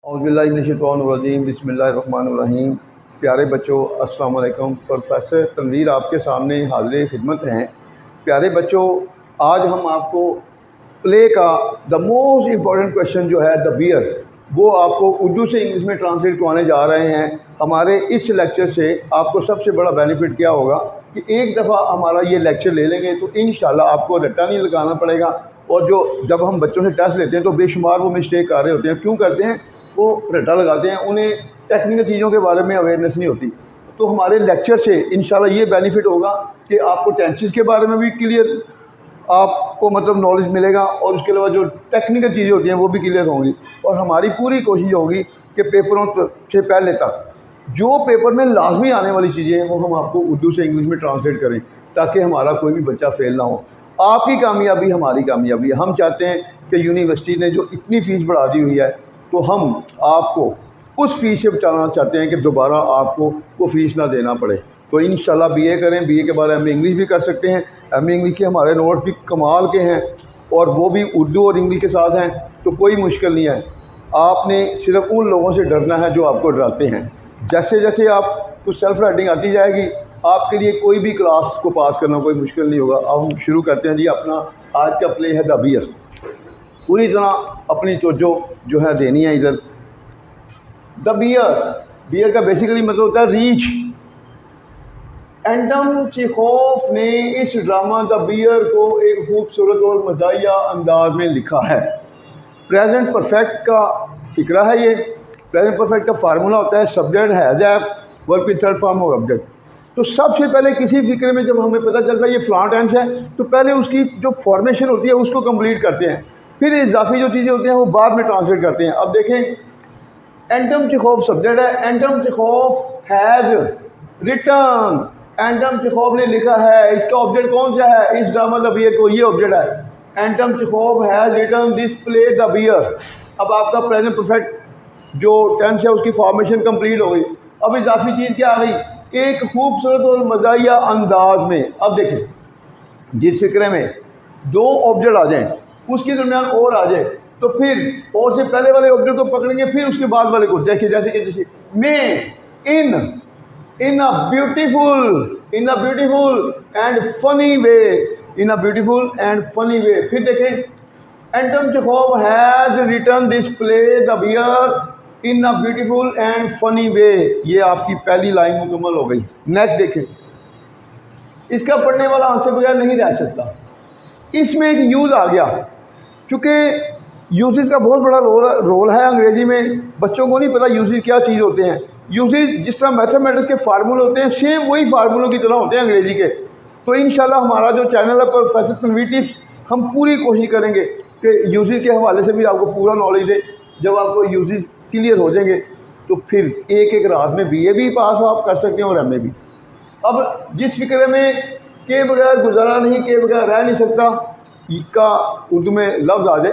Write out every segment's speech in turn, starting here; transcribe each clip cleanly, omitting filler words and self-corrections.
औज़ुबिल्लाहिमिनश्शैतानिर्रजीम बिस्मिल्लाहिर्रहमानिर्रहीम। प्यारे बच्चों, अस्सलाम वालेकुम। प्रोफेसर तनवीर आपके सामने हाज़िर खिदमत हैं। प्यारे बच्चों, आज हम आपको प्ले का द मोस्ट इम्पॉर्टेंट क्वेश्चन जो है द बियर, वो आपको उर्दू से इंग्लिश में ट्रांसलेट करवाने जा रहे हैं। हमारे इस लेक्चर से आपको सबसे बड़ा बेनिफिट क्या होगा कि एक दफ़ा हमारा ये लेक्चर ले लेंगे तो इंशाल्लाह आपको रट्टा नहीं लगाना पड़ेगा। और जो जब हम बच्चों से टेस्ट लेते हैं तो बेशुमार वो मिस्टेक कर रहे होते हैं। क्यों करते हैं? वो रट्टा लगाते हैं, उन्हें टेक्निकल चीज़ों के बारे में अवेयरनेस नहीं होती। तो हमारे लेक्चर से इंशाल्लाह ये बेनिफिट होगा कि आपको टेंसेस के बारे में भी क्लियर आपको मतलब नॉलेज मिलेगा, और उसके अलावा जो टेक्निकल चीज़ें होती हैं वो भी क्लियर होंगी। और हमारी पूरी कोशिश होगी कि पेपरों से पहले तक जो पेपर में लाजमी आने वाली चीज़ें हैं वो हम आपको उर्दू से इंग्लिश में ट्रांसलेट करें, ताकि हमारा कोई भी बच्चा फेल ना हो। आपकी कामयाबी हमारी कामयाबी है। हम चाहते हैं कि यूनिवर्सिटी ने जो इतनी फ़ीस बढ़ा दी हुई है, तो हम आपको उस फ़ीस से बचाना चाहते हैं कि दोबारा आपको वो फ़ीस ना देना पड़े। तो इंशाल्लाह बीए करें, बीए के बाद एमए इंग्लिश भी कर सकते हैं। एमए इंग्लिश के हमारे नोट्स भी कमाल के हैं, और वो भी उर्दू और इंग्लिश के साथ हैं, तो कोई मुश्किल नहीं है। आपने सिर्फ उन लोगों से डरना है जो आपको डराते हैं। जैसे जैसे आपको सेल्फ राइटिंग आती जाएगी, आपके लिए कोई भी क्लास को पास करना कोई मुश्किल नहीं होगा। अब हम शुरू करते हैं जी। अपना आज का प्ले है द बियर। पूरी तरह अपनी तवज्जो जो है देनी है इधर। द बियर, बियर का बेसिकली मतलब होता है रीछ। एंटम चेखोव ने इस ड्रामा द बियर को एक खूबसूरत और मज़ाहिया अंदाज में लिखा है। प्रेजेंट परफेक्ट का फिक्रा है ये। प्रेजेंट परफेक्ट का फार्मूला होता है सब्जेक्ट हैज़ एव वर्ब इन थर्ड फॉर्म और ऑब्जेक्ट। तो सबसे पहले किसी फिक्रे में जब हमें पता चलता है ये फ्लां टेंस है, तो पहले उसकी जो फॉर्मेशन होती है उसको कंप्लीट करते हैं, फिर इजाफी जो चीज़ें होती हैं वो बाद में ट्रांसलेट करते हैं। अब देखें, एंटम चेखोव सब्जेक्ट है। Anton Chekhov has written, एंटम Chekhov ने लिखा है। इसका ऑब्जेक्ट कौन सा है? इस ड्रामा द बियर को ये ऑब्जेक्ट है। Anton Chekhov has written this play the bear. अब आपका प्रेजेंट परफेक्ट जो टेंस है उसकी फॉर्मेशन कंप्लीट हो गई। अब इजाफी चीज़ क्या आ गई? एक खूबसूरत और मज़ाहिया अंदाज में। अब देखें, जिस फिक्रे में दो ऑब्जेक्ट आ जाएं, उसके दरमियान और आ जाए, तो फिर और से पहले वाले ऑब्जेक्ट को पकड़ेंगे, फिर उसके बाद वाले को। देखिए, जैसे कि जैसे में, in a beautiful and funny way, in a beautiful and funny way. फिर देखें, Anton Chekhov has written this play the bear in a beautiful and funny way. ये आपकी पहली लाइन मुकम्मल हो गई। नेक्स्ट देखें, इसका पढ़ने वाला हमसे बगैर नहीं रह सकता। इसमें एक यूज़ आ गया, चूँकि यूजेस का बहुत बड़ा रोल है अंग्रेज़ी में। बच्चों को नहीं पता यूजेस क्या चीज़ होते हैं। यूजेस जिस तरह मैथमेटिक्स के फार्मूले होते हैं, सेम वही फार्मूलों की तरह होते हैं अंग्रेज़ी के। तो इंशाल्लाह हमारा जो चैनल है प्रोफेसर तनवीर टिप्स, हम पूरी कोशिश करेंगे कि यूजेस के हवाले से भी आपको पूरा नॉलेज दे। जब आपको यूजेस क्लियर हो जाएंगे तो फिर एक एक रात में बीए भी पास आप कर सकते हैं और एमए भी। अब जिस फिक्रे में के बगैर गुजारा नहीं, के बगैर रह नहीं सकता का उर्दू में लफ्ज़ आ जाए,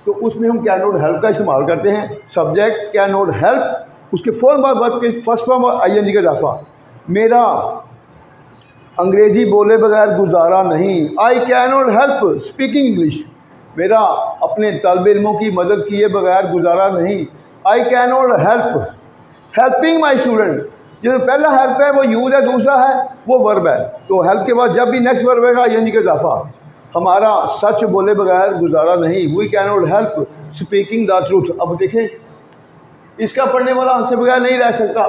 तो उसमें हम कैन नॉट हेल्प का इस्तेमाल करते हैं। सब्जेक्ट कैन नॉट हेल्प, उसके फ़ौरन बाद वर्ब के फर्स्ट फॉर्म और आईएनजी का इजाफा। मेरा अंग्रेज़ी बोले बगैर गुजारा नहीं, I can not help speaking English. मेरा अपने तलब इल्मों की मदद किए बगैर गुजारा नहीं, I can not help helping my student. जो पहला हेल्प है वो यूज है, दूसरा है वो वर्ब है। तो हेल्प के बाद जब भी नेक्स्ट वर्ब है आईएनजी का इजाफा। हमारा सच बोले बगैर गुजारा नहीं, we can not help speaking the truth. अब देखें, इसका पढ़ने वाला हमसे बगैर नहीं रह सकता।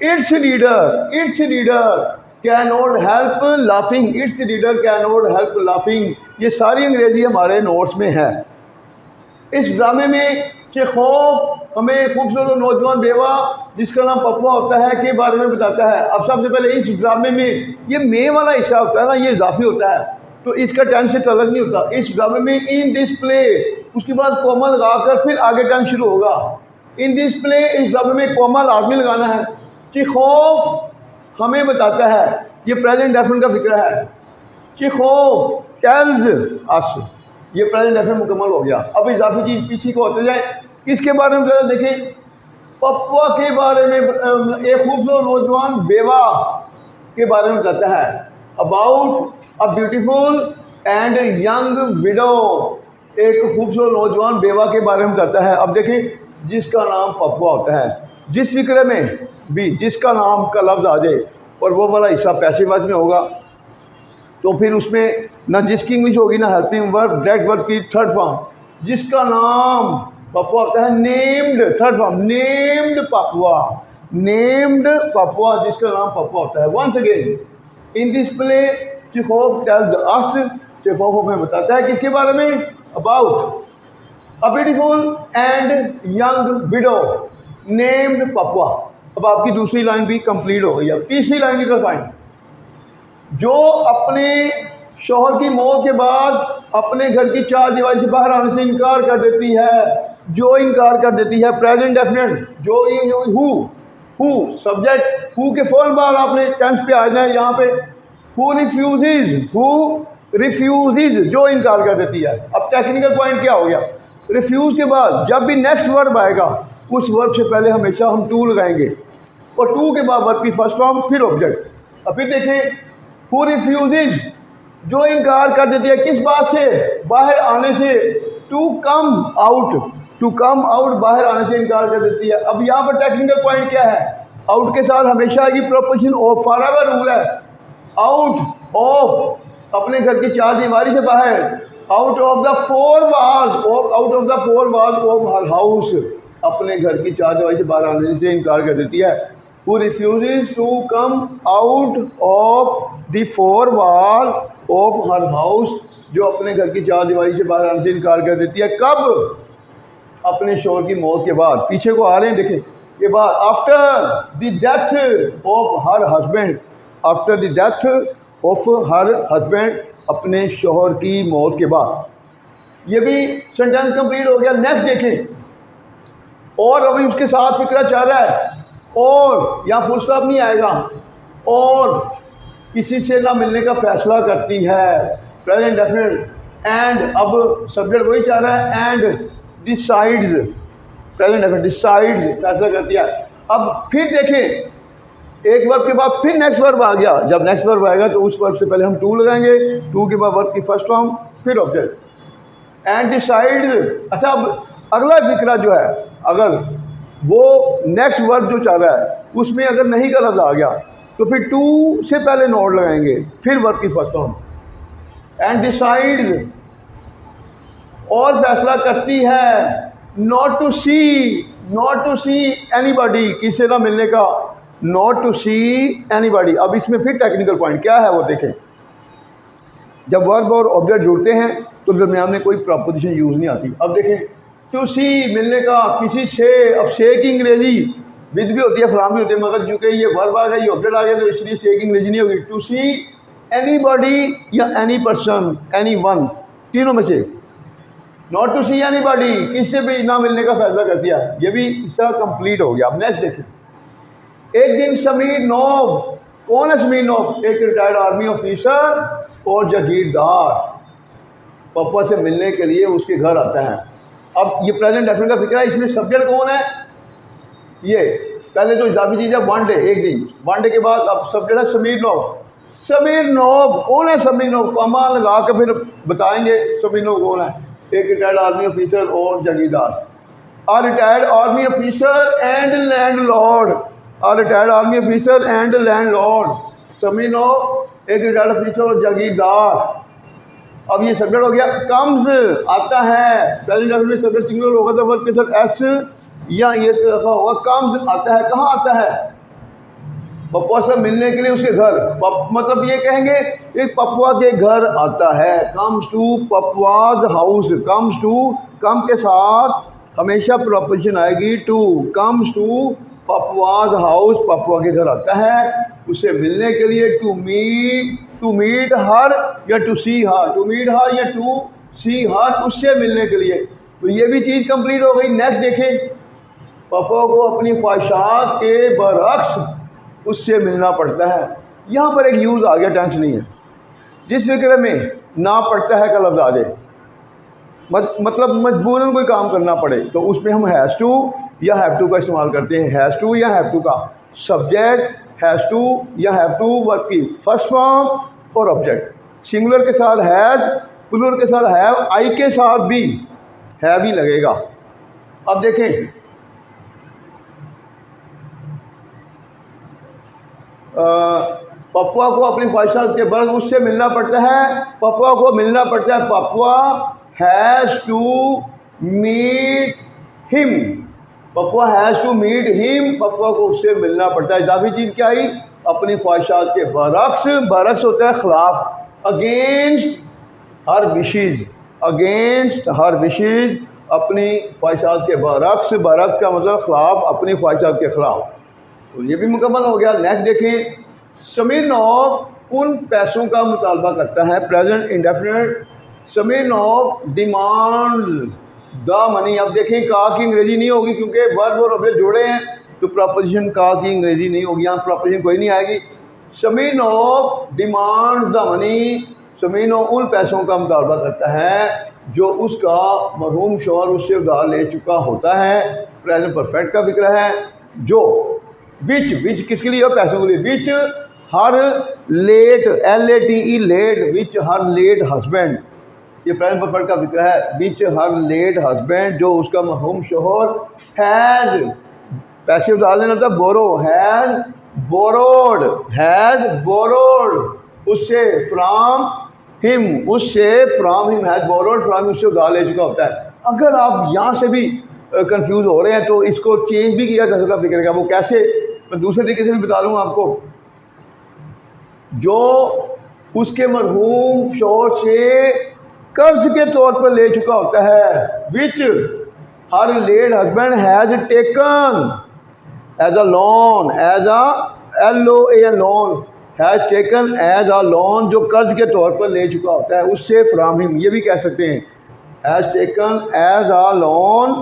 It's reader can not help laughing, it's reader can not help laughing. ये सारी अंग्रेजी हमारे नोट्स में है। इस ड्रामे में चेखोव हमें खूबसूरत नौजवान बेवा जिसका नाम पप्पा होता है के बारे में बताता है। अब सबसे पहले इस ड्रामे में ये मे वाला हिस्सा होता है ना, ये इजाफी होता है, तो इसका टेंस से तलक नहीं होता। इस ड्रामे में इन दिस प्ले, उसके बाद कोमा लगाकर फिर आगे टेंस शुरू होगा। इन दिस प्ले, इस ड्रामे में कोमा लाजमी लगाना है। चेखोव हमें बताता है, ये प्रेजेंट डेफिनेट का फिक्र है। चेखोव टेल्स अस, ये प्रेजेंट डेफिनेट मुकम्मल हो गया। अब इजाफी चीज़ पीछे को होते जाए। इसके बारे में जरा देखें, पप्पा के बारे में एक खूबसूरत नौजवान बेवा के बारे में बताता है। About a beautiful and young window, एक खूबसूरत नौजवान बेवा के बारे में बताता है। अब देखें, जिसका नाम पपुआ होता है। जिस फिक्रे में भी जिसका नाम का लफ्ज़ आ जाए और वो वाला हिस्सा पैसिव वॉइस में होगा तो फिर उसमें ना जिसकी इंग्लिश होगी ना हेल्पिंग वर्ब, डायरेक्ट वर्ब की थर्ड फॉर्म। जिसका नाम पपुआ होता है, named, third form, named Papua, named Papua, जिसका नाम पपुआ होता है। Once again in this play Chekhov tells us, Chekhov हमें बताता है किसके बारे में, about a beautiful and young widow named Papua. अब आपकी दूसरी लाइन भी कंप्लीट हो गई। अब तीसरी लाइन की तरफ आए, जो अपने शौहर की मौत के बाद अपने घर की चार दीवारी से बाहर आने से इनकार कर देती है, जो इनकार कर देती है, प्रेजेंट डेफिनेट, जो हु सब्जेक्ट, हु के फौरन बाद आपने टेंस पे आ जाए यहाँ पे, हु रिफ्यूजेज, जो इनकार कर देती है। अब टेक्निकल पॉइंट क्या हो गया, रिफ्यूज के बाद जब भी नेक्स्ट वर्ब आएगा उस वर्ब से पहले हमेशा हम टू लगाएंगे और टू के बाद वर्ब की फर्स्ट फॉर्म फिर ऑब्जेक्ट। अब फिर देखें, हु रिफ्यूजेज, जो इनकार कर देती है किस बात से, बाहर आने से, to come out, to come out, बाहर आने से इनकार कर देती है। अब यहाँ पर टेक्निकल पॉइंट क्या है, आउट के साथ हमेशा की प्रोपोजिशन ऑफ, फॉरएवर रूल है, आउट ऑफ, अपने घर की चार दीवारी से बाहर, out of the four walls, out of the four walls of her house, अपने घर की चार दीवारी से बाहर आने से इनकार कर देती है। Who refuses to come out of the four wall of her house, जो अपने घर की चार दीवारी से बाहर आने से इनकार कर देती है। कब, अपने शौहर की मौत के बाद। पीछे को आ रहे हैं देखें, के बाद after the death of her husband, after the death of her husband, अपने शौहर की मौत के बाद। ये भी सेंटेंस कंप्लीट हो गया। नेक्स्ट देखें, और अभी उसके साथ फिक्रा चल रहा है, और यहाँ फुल स्टॉप नहीं आएगा, और किसी से ना मिलने का फैसला करती है, प्रेजेंट डेफिनेट, एंड अब सब्जेक्ट वही चाह रहा है, and decides, present definite, decides, फैसला करती है। अब फिर देखें, एक वर्ब के बाद फिर नेक्स्ट वर्ब आ गया। जब नेक्स्ट वर्ब आएगा तो उस वर्ब से पहले हम टू लगाएंगे, टू के बाद वर्ब की फर्स्ट फॉर्म फिर ऑब्जेक्ट, एंड डिसाइड्स। अच्छा, अब अगला फिक्रा जो है, अगर वो नेक्स्ट वर्ब जो चाह रहा है उसमें अगर नहीं का लफ्ज़ आ गया तो फिर टू से पहले नोट लगाएंगे, फिर वर्ब की फर्स्ट फॉर्म, एंड डिसाइड्स, और फैसला करती है, नॉट टू सी एनीबॉडी, किसी ना मिलने का, नॉट टू सी एनीबॉडी। अब इसमें फिर टेक्निकल पॉइंट क्या है वो देखें, जब वर्ब और ऑब्जेक्ट जुड़ते हैं तो दरमियान में कोई प्रपोजिशन यूज़ नहीं आती। अब देखें, टू सी मिलने का, किसी से, अब से की अंग्रेजी विद भी होती है, फलाम भी होती है, मगर चूँकि ये वर्ब आ गया, ये ऑब्जेक्ट आ गया, तो इसलिए से की अंग्रेजी नहीं होगी। टू सी एनीबॉडी या एनी पर्सन, एनी वन, तीनों में से, नॉट टू सी एनीबॉडी, किससे भी ना मिलने का फैसला कर दिया। ये भी इसका कंप्लीट हो गया। अब नेक्स्ट देखें, एक दिन समीर नोब, कौन है समीर नोब, एक रिटायर्ड आर्मी ऑफिसर और जागीरदार, पप्पा से मिलने के लिए उसके घर आता है। अब ये प्रेजेंट डेफिनेट का फिक्र है, इसमें सब्जेक्ट कौन है, ये पहले तो इजाफी चीज़ है वन डे, एक दिन, वन डे के बाद अब सब्जेक्ट है समीर नोब। समीर नोब कौन है, समीर नोब कमा लगा के फिर बताएंगे समीर नोब कौन है, एक रिटायर्ड आर्मी ऑफिसर और जागीरदार। A retired army officer and landlord, a retired army officer and landlord, Smirnov एक रिटायर्ड ऑफिसर और जागीरदार। अब ये सब्जेक्ट हो गया। कम्स आता है, प्रेजेंट में सब्जेक्ट सिंगुलर होगा तो वर्ब के साथ एस या ये दफा होगा। कम्स आता है, कहाँ आता है, पप्पा से मिलने के लिए उसके घर, मतलब ये कहेंगे एक पप्पा के घर आता है। Comes to Popova's house, comes to, come के साथ हमेशा प्रपोजिशन आएगी to, comes to Popova's house, Popova के घर आता है उससे मिलने के लिए। टू मीट हर या to see her, to meet her या टू सी हर, उससे मिलने के लिए। तो ये भी चीज़ कंप्लीट हो गई। नेक्स्ट देखें, पापा को अपनी ख्वाहिशात के बरअक्स उससे मिलना पड़ता है। यहाँ पर एक यूज़ आ गया, टेंस नहीं है, जिस फिक्र में ना पड़ता है का लफ्ज़ आ जाए, मतलब मजबूरन कोई काम करना पड़े तो उसमें हम हैज़ टू या हैव टू का इस्तेमाल करते हैं। हैज़ टू या हैव टू का सब्जेक्ट, हैज़ टू या हैव टू वर्ब की फर्स्ट फॉर्म और ऑब्जेक्ट। सिंगुलर के साथ हैज़, प्लूरल के साथ हैव, आई के साथ भी है भी लगेगा। अब देखें, पपुआ को अपनी ख्वाहिशात के बरक्स उससे मिलना पड़ता है, पपुआ को मिलना पड़ता है। Papua has to meet him, Papua has to meet him, Papua को उससे मिलना पड़ता है। इजाफी चीज़ क्या आई? अपनी ख्वाहिशात के बरक्स, बरक्स होता है खिलाफ, against her wishes, against her wishes, अपनी ख्वाहिशात के बरक्स, बरक्स का मतलब खिलाफ, अपनी ख्वाहिशात के खिलाफ। तो ये भी मुकम्मल हो गया। नेक्स्ट देखें, समीरनॉव उन पैसों का मुतालबा करता है, present indefinite. Smirnov demand the money. अब देखें का की अंग्रेजी नहीं होगी क्योंकि वर्ब और ऑब्जेक्ट जोड़े हैं, तो प्रपोजिशन का की अंग्रेजी नहीं होगी, यहाँ प्रपोजिशन कोई नहीं आएगी। समीरनॉव डिमांड द मनी, समीरनॉव उन पैसों का मुतालबा करता है जो उसका मरहूम शौहर उससे उधार ले चुका होता है। प्रेजेंट परफेक्ट का फिक्र है। जो विच किसके लिए? पैसों के लिए। विच हर लेट, LATE लेट, विच हर लेट हस्बैंड, ये प्रेजेंट परफेक्ट का फिक्र है। विच हर लेट हस्बैंड, जो उसका मरहूम शौहर हैज़, पैसे उधार लेना था, बोरो, हैज़ बोरोड, हैज़ बोरोड उससे, फ्राम हिम, उससे, from him, has borrowed from, उससे उधार ले चुका होता है। अगर आप यहाँ से भी कंफ्यूज हो रहे हैं तो इसको चेंज भी किया जा सकता है फिक्र का। वो कैसे? मैं दूसरे तरीके से भी बता दूँगा आपको। जो उसके मरहूम शौहर से कर्ज के तौर पर ले चुका होता है। Which her late husband has taken as a loan, as a LOAN loan, has taken as a loan, जो कर्ज के तौर पर ले चुका होता है, उससे फ्राम हिम, ये भी कह सकते हैं। Has taken as a loan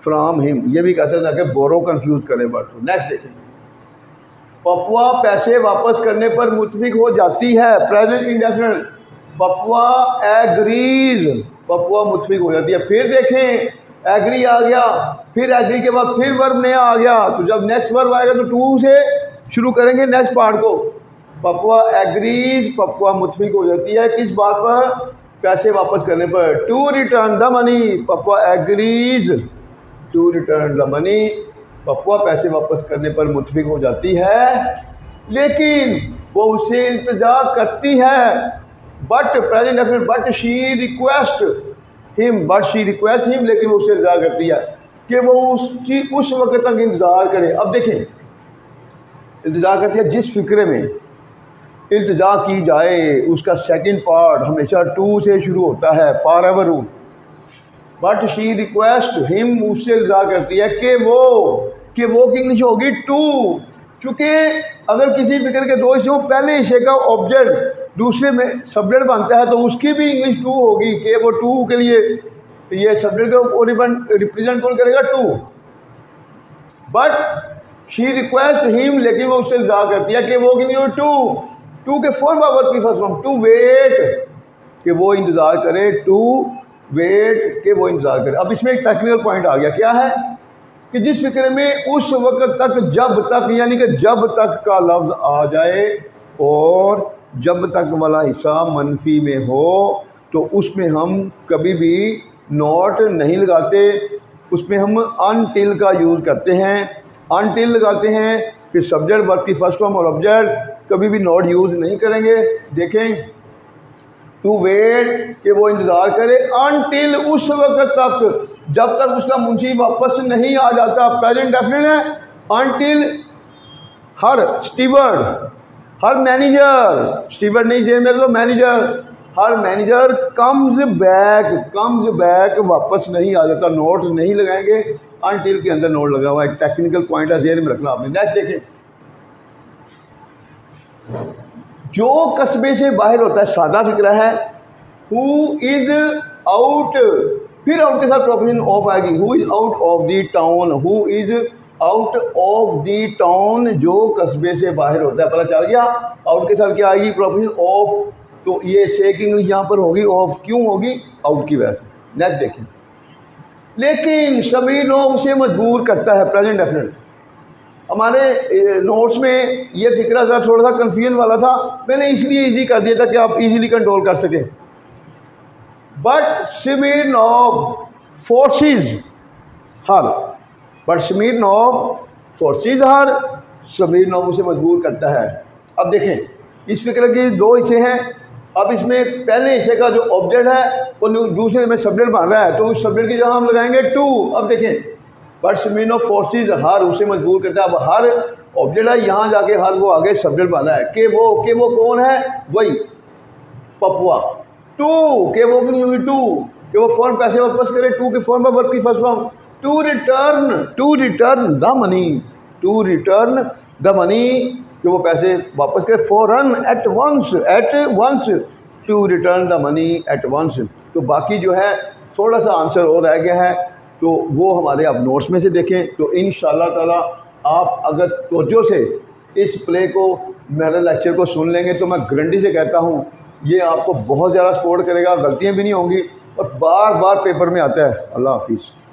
from him, ये भी कह सकते हैं कि बोरो कंफ्यूज करें वर्ड को। नेक्स्ट देखें, पपुआ पैसे वापस करने पर मुतफिक हो जाती है, present indefinite. Popova agrees, Popova मुतफिक हो जाती है। फिर देखें, एग्री आ गया, फिर एग्री के बाद फिर वर्ब नया आ गया, तो जब नेक्स्ट वर्ब आएगा तो टू से शुरू करेंगे नेक्स्ट पार्ट को। पपुआ एग्रीज, पपुआ मुतफिक हो जाती है किस बात पर? पैसे वापस करने पर। To return the money, Papua agrees to return the money, Papua पैसे वापस करने पर मुतफिक हो जाती है, लेकिन वो उससे इंतजार करती है। But present definite, but she request him, but she request him, लेकिन वो उससे इंतजार करती है कि वो उसकी उस वक्त तक इंतजार करे। अब देखें, इंतजार करती है जिस फिक्रे में इंतजार की जाए, उसका सेकंड पार्ट हमेशा टू से शुरू होता है, for ever rule. But she request him, उससे इंतजार करती है कि वो की इंग्लिश होगी टू, चूँकि अगर किसी फिक्र के दो हिस्से हों, पहले हिस्से का ऑब्जेक्ट दूसरे में सब्जेक्ट बनता है तो उसकी भी इंग्लिश टू होगी कि वो टू के लिए ये सब्जेक्ट को रिप्रेजेंट कौन करेगा? Two. But she request him, लेकिन वो उससे इंतजार करती है कि वो कि नहीं टू के फॉर्म वर्ब की फर्स्ट फॉर्म, टू वेट, कि वो इंतज़ार करे, टू वेट, कि वो इंतज़ार करे। अब इसमें एक टेक्निकल पॉइंट आ गया, क्या है कि जिस फिक्र में उस वक्त तक, जब तक, यानी कि जब तक का लफ्ज़ आ जाए और जब तक वाला हिस्सा मनफी में हो, तो उसमें हम कभी भी नॉट नहीं लगाते, उसमें हम अनटिल का यूज़ करते हैं। अनटिल लगाते हैं, फिर सब्जेक्ट वर्ब की फर्स्ट फॉर्म और ऑब्जेक्ट, कभी भी नॉट यूज़ नहीं करेंगे। देखें, टू वेट, कि वो इंतज़ार करे, अनटिल, उस वक्त तक जब तक उसका मुंशी वापस नहीं आ जाता। प्रेजेंट डेफिनेट है। अनटिल हर स्टीवर्ड, हर मैनेजर, स्टीवर्ड नहीं जेल में तो मैनेजर, हर मैनेजर कम्स बैक, वापस नहीं आ जाता, नोट नहीं लगाएंगे, अनटिल के अंदर नोट लगा हुआ है। एक टेक्निकल पॉइंट है, जेल में रखना आपने। नेक्स्ट देखें, जो कस्बे से बाहर होता है, सादा फिक्रा है। हु इज आउट, फिर आउट के साथ प्रोपोजिशन ऑफ आएगी। Who is out of the town, who is out of the town, जो कस्बे से बाहर होता है। पता चल गया, आउट के साथ क्या आएगी? Proposition of. तो ये से की इंग्लिश यहाँ पर होगी ऑफ, क्यों होगी? आउट की वजह से। नेक्स्ट देखें, लेकिन सभी लोग उसे मजबूर करता है, प्रेजेंट डेफिनेट। हमारे नोट्स में ये फिक्रा ज़रा थोड़ा सा कन्फ्यूजन वाला था, मैंने इसलिए इजी कर दिया था कि आप इजीली कंट्रोल कर सकें। But Smirnov forces her, but Smirnov forces her, Smirnov उसे मजबूर करता है। अब देखें इस फिक्र के दो हिस्से हैं। अब इसमें पहले हिस्से का जो ऑब्जेक्ट है वो दूसरे में सब्जेक्ट बन रहा है, तो उस सब्जेक्ट की जगह हम लगाएंगे टू। अब देखें बट्स मीन ऑफ फोर्सेज, हर उसे मजबूर करता है। अब हर ऑब्जेक्ट है, यहाँ जाके हर वो आगे सब्जेक्ट बना है कि वो कौन है, वही पपुआ। टू के वो नहीं होगी, टू कि वो फॉर्म पैसे वापस करे, टू के फॉर्म पर वर्क की first form to return the money, to return the money कि वो पैसे वापस करे, फॉरन at once to return the money at once. तो बाकी जो है थोड़ा सा आंसर और रह गया है, तो वो हमारे आप नोट्स में से देखें। तो इंशाअल्लाह ताला आप अगर तवज्जो से इस प्ले को, मेरे लेक्चर को सुन लेंगे तो मैं गारंटी से कहता हूँ ये आपको बहुत ज़्यादा सपोर्ट करेगा, गलतियाँ भी नहीं होंगी और बार बार पेपर में आता है। अल्लाह हाफिज़।